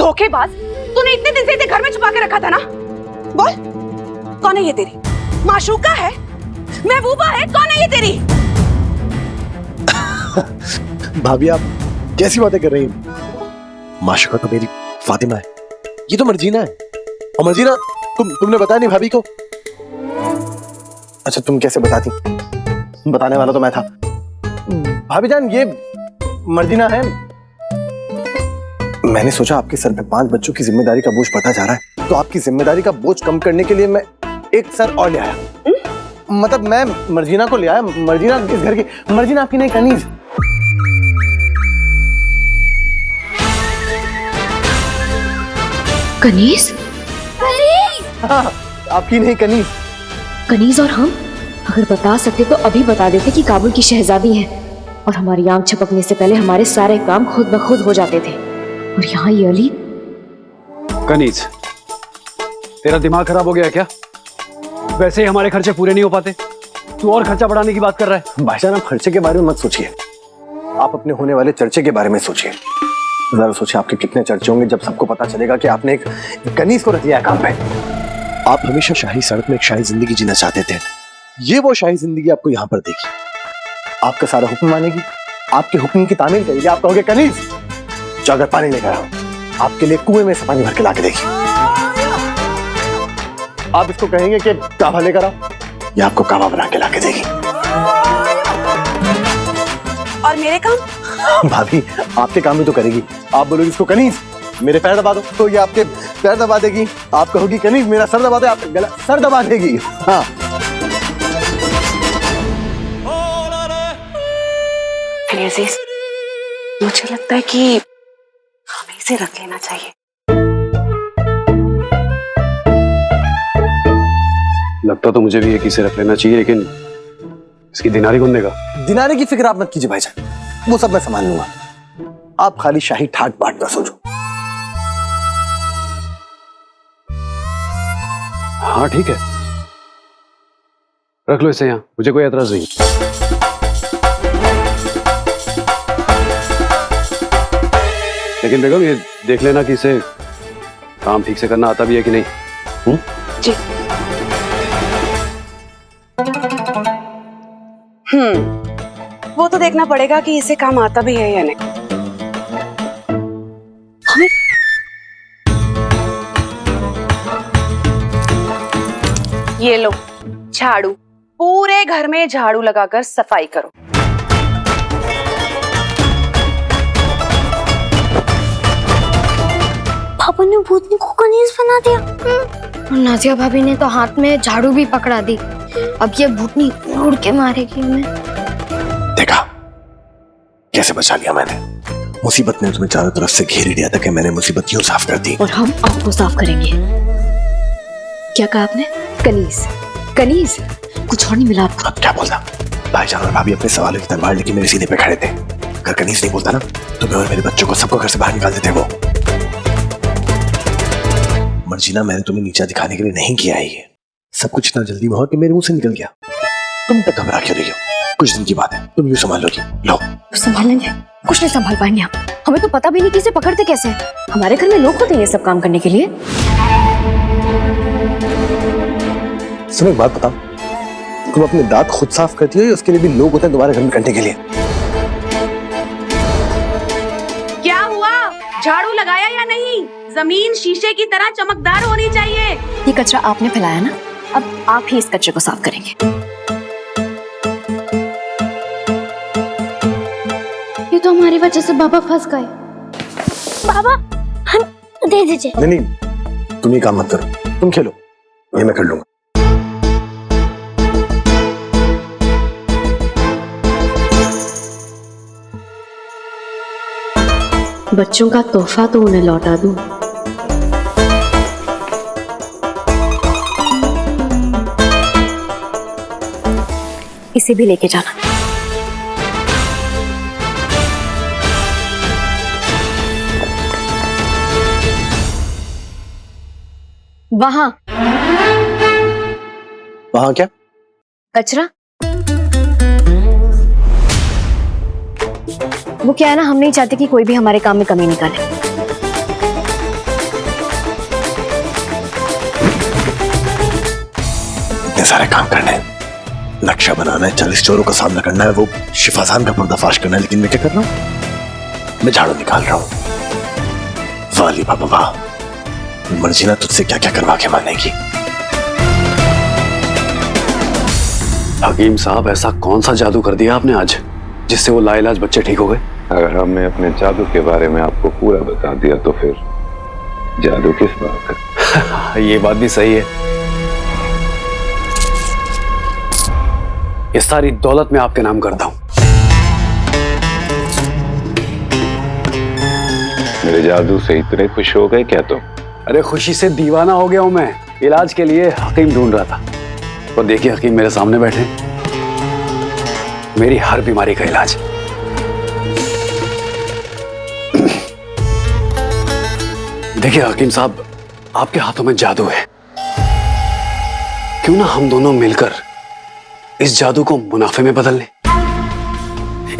धोखेबाज, तूने इतने दिन से इसे घर में छुपा के रखा था ना? बोल, कौन है ये तेरी? माशूका है? महबूबा है? कौन है ये तेरी? भाभी आप कैसी बातें कर रही हैं? माशूका तो मेरी फातिमा है, ये तो मर्जीना है। और मर्जीना तुमने बताया नहीं भाभी को? अच्छा तुम कैसे बताती? बताने वाला तो मैं था। भाभी जान ये मर्जीना है। मैंने सोचा आपके सर पे 5 बच्चों की जिम्मेदारी का बोझ पड़ता जा रहा है, तो आपकी जिम्मेदारी का बोझ कम करने के लिए मैं एक सर और ले आया। मतलब मैं मर्जीना को ले आया। मर्जीना इस घर की, मर्जीना आपकी नई कनीज। कनीज? हाँ, आपकी नई कनीज। कनीज और हम अगर बता सकते तो अभी बता देते कि काबुल की शहजादी है, और हमारी आंख झपकने से पहले हमारे सारे काम खुद ब खुद हो जाते थे। और यहाँ ये अली। कनीज, तेरा दिमाग खराब हो गया क्या? वैसे ही हमारे खर्चे पूरे नहीं हो पाते, तू और खर्चा बढ़ाने की बात कर रहा है। भाईजान आप खर्चे के बारे में मत सोचिए, आप अपने होने वाले चर्चे के बारे में सोचिए। जरा सोचिए आपके कितने चर्चे होंगे जब सबको पता चलेगा कि आपने एक कनीज को रख लिया है काम पे। आप हमेशा शाही सड़क में एक शाही जिंदगी जीना चाहते थे, ये वो शाही जिंदगी आपको यहाँ पर देगी। आपका सारा हुक्म मानेगी, आपके हुक्म की तामील करेगी। आप कहोगे कनीज जो अगर पानी लेकर आओ, आपके लिए कुएं में से पानी भर के लाके देगी। आप इसको कहेंगे कि कावा लेकर आओ, या आपको कावा बना के लाके देगी। और मेरे काम? भाभी आपके काम भी तो करेगी। आप बोलोगे इसको कनीज मेरे पैर दबा दो, तो ये आपके पैर दबा देगी। आप कहोगी कनीज मेरा सर दबा दे, आपका गला सर दबा देगी। हाँ अजीज, मुझे लगता है कि हमें इसे रख लेना चाहिए। लगता तो मुझे भी एक इसे रख लेना चाहिए, लेकिन इसकी दिनारी कौन देगा? दिनारे की फिक्र आप मत कीजिए भाईजान, वो सब मैं संभाल लूंगा। आप खाली शाही ठाट बाट का सोचो। हाँ ठीक है, रख लो इसे यहाँ, मुझे कोई एतराज नहीं। लेकिन बेगम ये देख लेना कि इसे काम ठीक से करना आता भी है कि नहीं। जी। वो तो देखना पड़ेगा कि इसे काम आता भी है या नहीं। हमें ये लो झाड़ू, पूरे घर में झाड़ू लगाकर सफाई करो। पापा ने भूतनी को कनीज बना दिया। और नाजिया भाभी ने तो हाथ में झाड़ू भी पकड़ा दी। अब ये भूतनी उड़ के मारेगी हमें। देखा कैसे बचा लिया मैंने। मुसीबत ने तुम्हें चारों तरफ से घेर लिया था कि मैंने मुसीबत यूं साफ कर दी। और हम आपको साफ करेंगे। क्या कहा आपने? कनीज? कनीज? कुछ और नहीं मिला आपको? अब क्या बोलता? भाईजान और भाभी अपने सवालों की तलवार लेके मेरे सीने पे खड़े थे। अगर कनीज नहीं बोलता ना तो मैं और मेरे बच्चों को सबको घर से बाहर निकाल देते। वो मर्जीना, मैंने तुम्हें नीचा दिखाने के लिए नहीं किया है। ये सब कुछ इतना जल्दी में हो कि मेरे मुंह से निकल गया। तुम तक घबरा क्यों रही हो? कुछ दिन की बात है, तुम यूं संभाल लोगी। लो संभाल लेंगे, कुछ नहीं संभाल पाएंगे हम। हमें तो पता भी नहीं कि इसे पकड़ते कैसे। हमारे घर में लोग होते हैं ये सब काम करने के लिए। सुनो एक बात बताओ, तुम अपने दांत खुद साफ करती हो या उसके लिए भी लोग होते हैं तुम्हारे घर में करने के लिए? क्या हुआ? झाड़ू लगाया या नहीं? जमीन शीशे की तरह चमकदार होनी चाहिए। ये कचरा आपने फैलाया ना, अब आप ही इस कचरे को साफ करेंगे। ये तो हमारी वजह से बाबा फंस गए। बाबा हम दे दीजिए। नहीं तुम ये काम मत करो, तुम खेलो, ये मैं कर लूंगा। बच्चों का तोहफा तो उन्हें लौटा दूं। इसे भी लेके जाना। वहां वहां क्या? कचरा। वो क्या है ना, हम नहीं चाहते कि कोई भी हमारे काम में कमी निकाले। कितने सारे काम करने हैं। नक्शा बनाना है, 40 चोरों का सामना करना है, वो शिफाजान का पर्दाफाश करना है, लेकिन मैं क्या कर रहा हूं? मैं झाड़ू निकाल रहा हूं। वाली बाबा वाह, मर्जी ना तुझसे क्या क्या करवा के मानेगी। हकीम साहब, ऐसा कौन सा जादू कर दिया आपने आज जिससे वो लाइलाज बच्चे ठीक हो गए? अगर हमने अपने जादू के बारे में आपको पूरा बता दिया तो फिर जादू किस बात का? ये बात भी सही है। ये सारी दौलत मैं आपके नाम करता हूं। मेरे जादू से इतने खुश हो गए क्या तुम? अरे खुशी से दीवाना हो गया हूं मैं। इलाज के लिए हकीम ढूंढ रहा था, और देखिए हकीम मेरे सामने बैठे, मेरी हर बीमारी का इलाज। देखिए हकीम साहब, आपके हाथों में जादू है। क्यों ना हम दोनों मिलकर इस जादू को मुनाफे में बदल लें।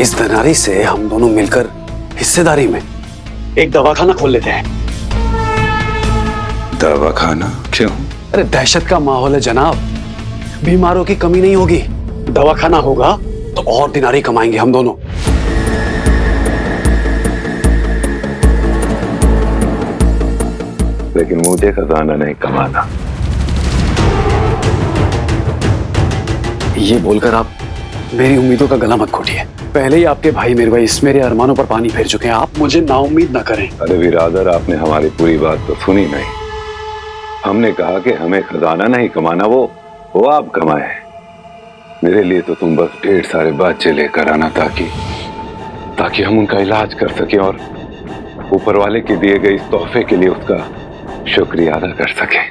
इस धनारी से हम दोनों मिलकर हिस्सेदारी में एक दवाखाना खोल लेते हैं। दवाखाना? क्यों? अरे दहशत का माहौल है जनाब, बीमारों की कमी नहीं होगी। दवाखाना होगा तो और दिनारी कमाएंगे हम दोनों। लेकिन मुझे खजाना नहीं कमाना। ये बोलकर आप मेरी उम्मीदों का गला मत घोटिए। पहले ही आपके भाई मीरवाइस मेरे अरमानों पर पानी फेर चुके हैं, आप मुझे नाउम्मीद ना करें। अरे बिरादर, आपने हमारी पूरी बात तो सुनी नहीं। हमने कहा कि हमें खजाना नहीं कमाना, वो आप कमाए। मेरे लिए तो तुम बस ढेर सारे बच्चे लेकर आना ताकि हम उनका इलाज कर सकें और ऊपर वाले के दिए गए इस तोहफे के लिए उसका शुक्रिया अदा कर सकें।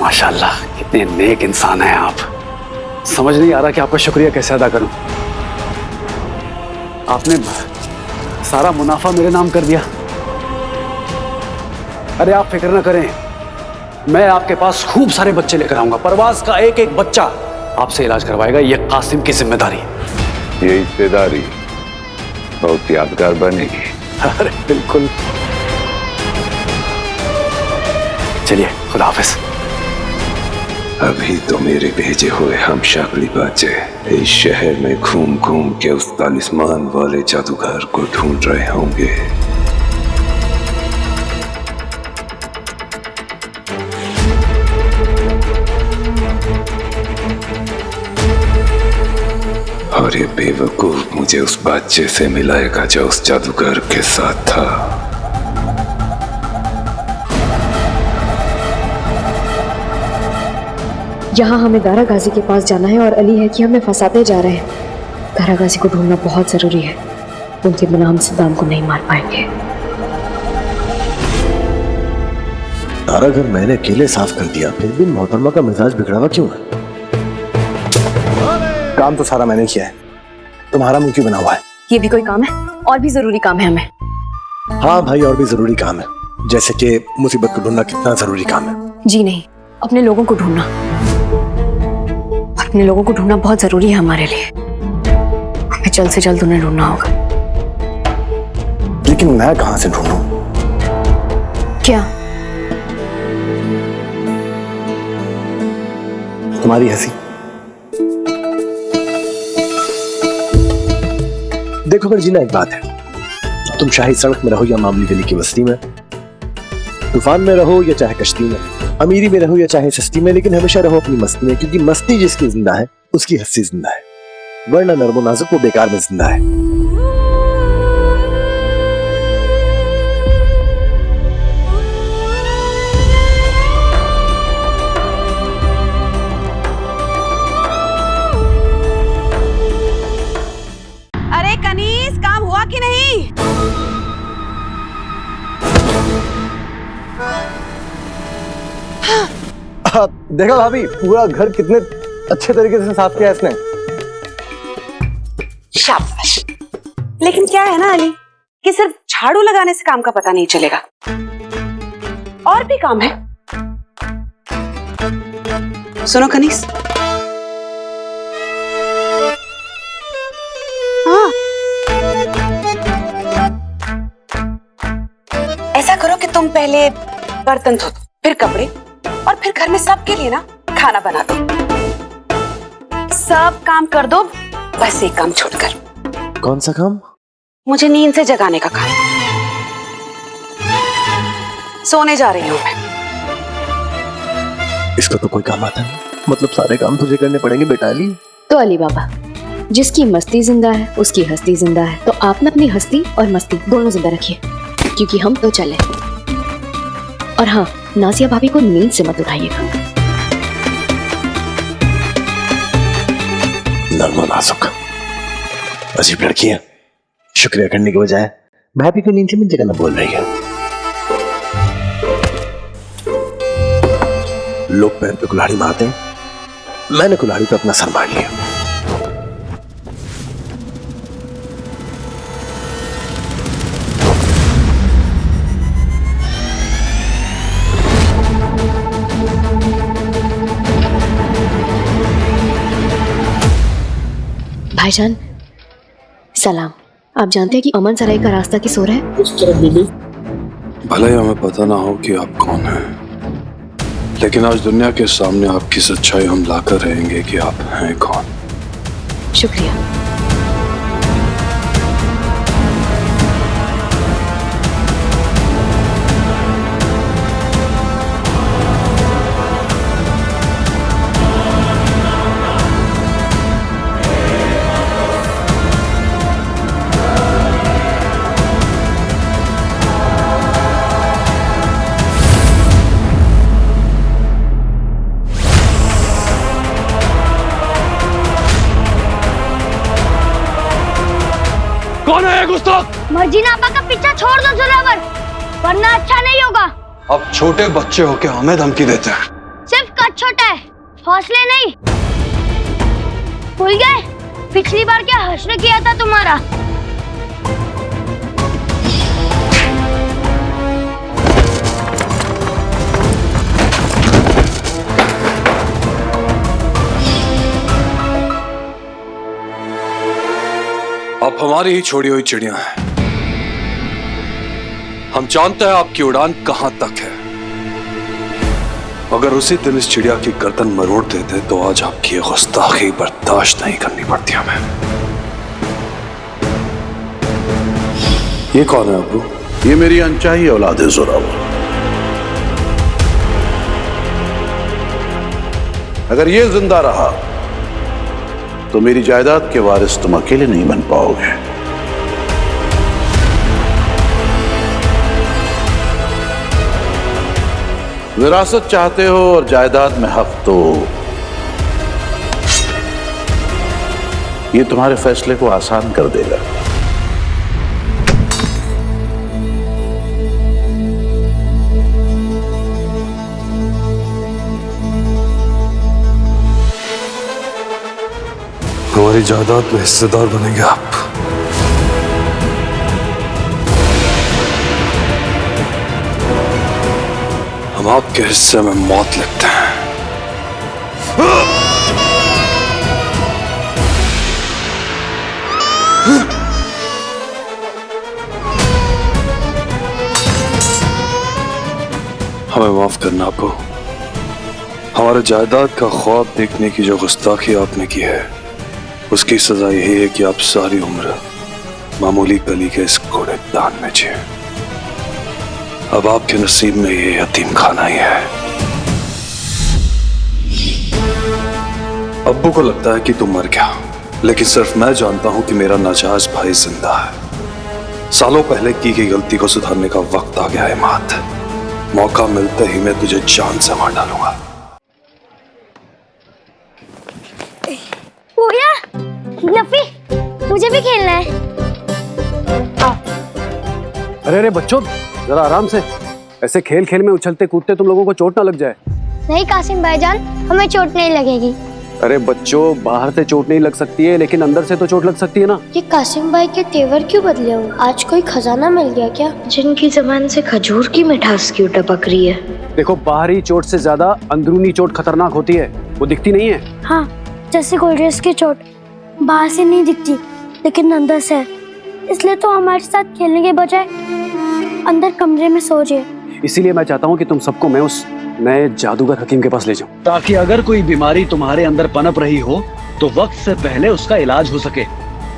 माशाल्लाह, कितने नेक इंसान हैं आप। समझ नहीं आ रहा कि आपका शुक्रिया कैसे अदा करूं। आपने सारा मुनाफा मेरे नाम कर दिया। अरे आप फिक्र ना करें, मैं आपके पास खूब सारे बच्चे लेकर आऊंगा। परवाज का एक एक बच्चा आपसे इलाज करवाएगा। ये कासिम की जिम्मेदारी है। ये हिस्सेदारी बहुत यादगार बनेगी। अरे बिल्कुल। चलिए, खुदा हाफिज। अभी तो मेरे भेजे हुए हम शक्ली बच्चे इस शहर में घूम घूम के उस तालिस्मान वाले जादूगर को ढूंढ रहे होंगे। और ये बेवकूफ मुझे उस बच्चे से मिलाएगा जो उस जादूगर के साथ था। यहाँ हमें दारा गाजी के पास जाना है और अली है कि हमें फंसाते जा रहे हैं। दारा गाजी को ढूंढना बहुत जरूरी है, उनके बिना हम सद्दाम को नहीं मार पाएंगे। सारा घर मैंने अकेले साफ कर दिया, फिर भी मोहतरमा का मिजाज बिगड़ा हुआ क्यों है? काम तो सारा मैंने किया है, तुम्हारा मुंह क्यों बना हुआ है? ये भी कोई काम है? और भी जरूरी काम है हमें। हाँ भाई, और भी जरूरी काम है, जैसे कि मुसीबत को ढूंढना कितना जरूरी काम है। जी नहीं, अपने लोगों को ढूंढना। अपने लोगों को ढूंढना बहुत जरूरी है हमारे लिए। हमें जल्द से जल्द उन्हें ढूंढना होगा। लेकिन मैं कहां से ढूंढूं? क्या? तुम्हारी हंसी। देखो फिर जीना एक बात है, तुम शाही सड़क में रहो या मामूली गली की बस्ती में, तूफान में रहो या चाहे कश्ती में, अमीरी में रहो या चाहे सस्ती में, लेकिन हमेशा रहो अपनी मस्ती में, क्योंकि मस्ती जिसकी जिंदा है उसकी हंसी जिंदा है, वरना नर्मो नाजुक वो बेकार में जिंदा है। अरे कनीज, काम हुआ कि नहीं? देखा भाभी, पूरा घर कितने अच्छे तरीके से साफ किया इसने। शाबाश। लेकिन क्या है ना अली, कि सिर्फ झाड़ू लगाने से काम का पता नहीं चलेगा, और भी काम है। सुनो कनीस, हाँ, ऐसा करो कि तुम पहले बर्तन धो दो, फिर कपड़े, और फिर घर में सबके लिए ना खाना बना दो। सब काम कर दो, बस एक काम छोड़कर। कौन सा काम? मुझे नींद से जगाने का काम। सोने जा रही हूं मैं। इसका तो कोई काम आता नहीं, मतलब सारे काम तुझे करने पड़ेंगे बेटा अली। तो अली बाबा, जिसकी मस्ती जिंदा है उसकी हस्ती जिंदा है, तो आप ना अपनी हस्ती और मस्ती दोनों जिंदा रखिए, क्योंकि हम तो चले। और हाँ, नाजिया भाभी को नींद से मत उठाइएगा। नर्म नाजुक अजीब लड़की है, शुक्रिया करने के बजाय भाभी को नींद से मत जगाना बोल रही है। लोग पैर पे कुल्हाड़ी मारते हैं, मैंने कुल्हाड़ी पे अपना सर मार लिया। भाईजान सलाम। आप जानते हैं कि अमन सराय का रास्ता किस ओर है? भले ही हमें पता ना हो कि आप कौन हैं, लेकिन आज दुनिया के सामने आपकी सच्चाई हम लाकर रहेंगे कि आप हैं कौन। शुक्रिया। कौन है गुस्ताख? मर्जीना आपा का पीछा छोड़ दो जोरावर, वरना अच्छा नहीं होगा। अब छोटे बच्चे होके हमें धमकी देते हैं। सिर्फ कद छोटा है, हौसले नहीं। भूल गए पिछली बार क्या हश्र किया था तुम्हारा? आप हमारी ही छोड़ी हुई चिड़िया हैं। हम जानते हैं आपकी उड़ान कहां तक है। अगर उसी दिन इस चिड़िया की गर्दन मरोड़ देते तो आज आपकी ये गुस्ताखी बर्दाश्त नहीं करनी पड़ती हमें। ये कौन है अबू? ये मेरी अनचाही औलाद है जोरावर। अगर ये जिंदा रहा तो मेरी जायदाद के वारिस तुम अकेले नहीं बन पाओगे। विरासत चाहते हो और जायदाद में हक, तो ये तुम्हारे फैसले को आसान कर देगा। हमारी जायदाद में हिस्सेदार बनेंगे आप। हम आपके हिस्से में मौत लिखते हैं। हमें माफ करना आपको। हमारे जायदाद का ख्वाब देखने की जो गुस्ताखी आपने की है, उसकी सजा यही है कि आप सारी उम्र मामूली गली के इस कूड़ेदान में जिए। अब आपके नसीब में ये यतीम खाना ही है। अब्बू को लगता है कि तुम मर गया, लेकिन सिर्फ मैं जानता हूं कि मेरा नाजायज भाई जिंदा है। सालों पहले की गई गलती को सुधारने का वक्त आ गया है मात। मौका मिलते ही मैं तुझे जान से मार डालूंगा। पूजा, नफी, मुझे भी खेलना है। अरे अरे बच्चों, जरा आराम से। ऐसे खेल खेल में उछलते कूदते तुम लोगों को चोट ना लग जाए। नहीं कासिम भाईजान, हमें चोट नहीं लगेगी। अरे बच्चों, बाहर से चोट नहीं लग सकती है, लेकिन अंदर से तो चोट लग सकती है ना। ये कासिम भाई के तेवर क्यों बदले हो? आज कोई खजाना मिल गया क्या? जिनकी जबान से खजूर की मिठास क्यों टपक रही है? देखो, बाहरी चोट से ज्यादा अंदरूनी चोट खतरनाक होती है, वो दिखती नहीं है। हाँ, जैसे गोल्ड्रेस की चोट बाहर से नहीं दिखती लेकिन अंदर से है। इसलिए तो हमारे साथ खेलने के बजाय अंदर कमरे में सो जाए। इसीलिए मैं चाहता हूँ कि तुम सबको मैं उस नए जादूगर हकीम के पास ले जाऊं, ताकि अगर कोई बीमारी तुम्हारे अंदर पनप रही हो तो वक्त से पहले उसका इलाज हो सके।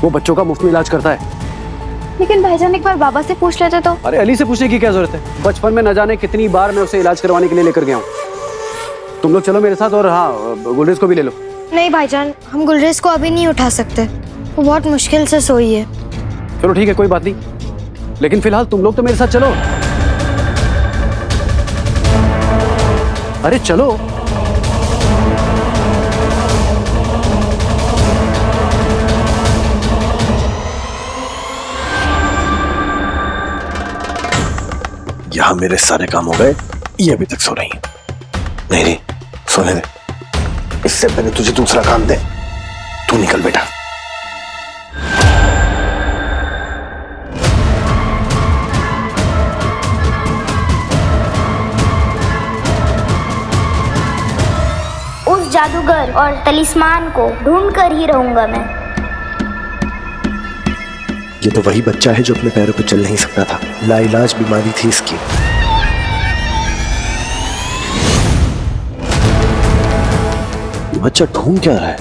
वो बच्चों का मुफ्त में इलाज करता है। लेकिन भाईजान एक बार बाबा से पूछ लेते तो। अरे अली से पूछने की क्या जरूरत है? बचपन में न जाने कितनी बार मैं उसे इलाज करवाने के लिए लेकर गया हूँ। तुम लोग चलो मेरे साथ, और हाँ गुलरेज को भी ले लो। नहीं भाईजान, हम गुलरेज को अभी नहीं उठा सकते, वो बहुत मुश्किल से सोई है। चलो ठीक है, कोई बात नहीं, लेकिन फिलहाल तुम लोग तो मेरे साथ चलो। अरे चलो। यहां मेरे सारे काम हो गए, ये अभी तक सो रही है। नहीं नहीं, सोने दे, इससे पहले तुझे दूसरा काम दे। तू निकल बेटा। उस जादूगर और तलिस्मान को ढूंढ कर ही रहूंगा मैं। ये तो वही बच्चा है जो अपने पैरों पे चल नहीं सकता था, लाइलाज बीमारी थी इसकी। ये बच्चा ढूंढ क्या रहा है?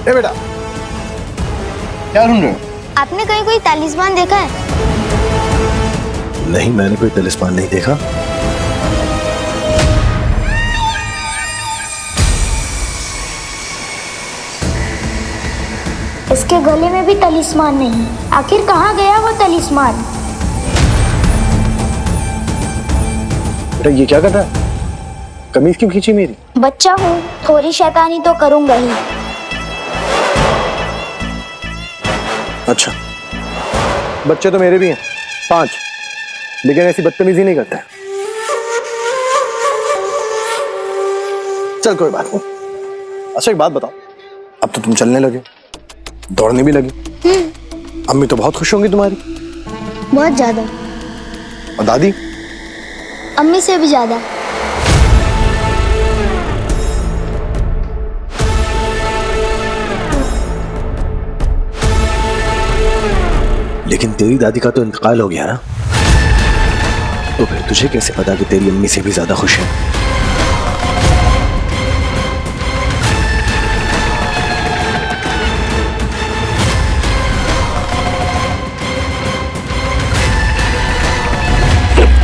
ए बेटा, क्या ढूंढ रहे हो? आपने कहीं कोई तालिस्मान देखा है? नहीं, मैंने कोई तलिस्मान नहीं देखा। इसके गले में भी तलिस्मान नहीं, आखिर कहाँ गया वो तलिस्मान? बेटा ये क्या कर रहा है? कमीज क्यों खींची मेरी? बच्चा हूँ, थोड़ी शैतानी तो करूंगा ही। अच्छा, बच्चे तो मेरे भी हैं 5, लेकिन ऐसी बदतमीजी नहीं करते। चल कोई बात नहीं। अच्छा एक बात बताओ, अब तो तुम चलने लगे, दौड़ने भी लगे, अम्मी तो बहुत खुश होंगी तुम्हारी। बहुत ज्यादा। और दादी? अम्मी से भी ज्यादा। लेकिन तेरी दादी का तो इंतकाल हो गया ना, तो फिर तुझे कैसे पता कि तेरी अम्मी से भी ज्यादा खुश है?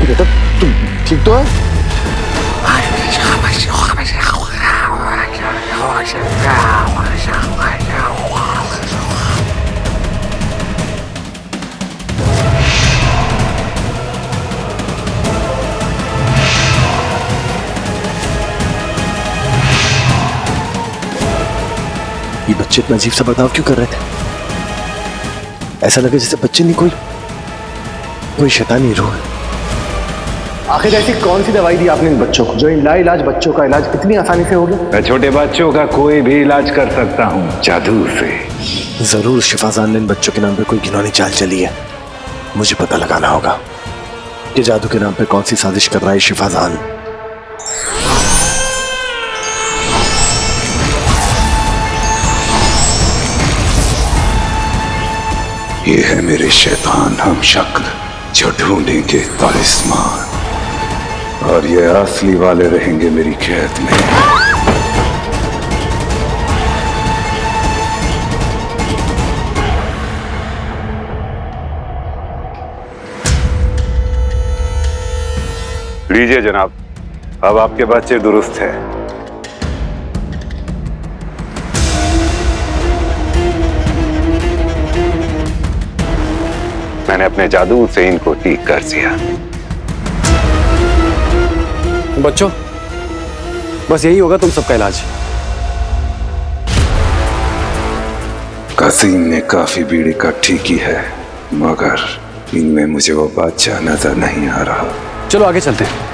बेटा तुम ठीक तो है? ये बच्चे इतना अजीब सा बर्ताव क्यों कर रहे थे? ऐसा लगे जैसे बच्चे नहीं, कोई शैतानी रूह है। आखिर ऐसी कौन सी दवाई दी आपने इन बच्चों को जो इन लाइलाज बच्चों का इलाज इतनी आसानी से हो गया? मैं छोटे बच्चों का कोई भी इलाज कर सकता हूँ जादू से। जरूर शिफाजान ने इन बच्चों के नाम पे कोई घिनौनी चाल चली है। मुझे पता लगाना होगा कि जादू के नाम पे कौन सी साजिश कर रहा है शिफाजान। ये है मेरे शैतान हम शक्ल जो ढूंढेंगे तालिस्मान, और ये असली वाले रहेंगे मेरी कैद में। लीजिए जनाब, अब आपके बच्चे दुरुस्त हैं। मैंने अपने जादू से इनको ठीक कर दिया। बच्चों, बस यही होगा तुम सबका इलाज। कासिम ने काफी बीड़ी का ठीक ही है, मगर इनमें मुझे वो बादशाह नजर नहीं आ रहा। चलो आगे चलते हैं।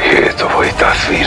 ये तो वही तस्वीर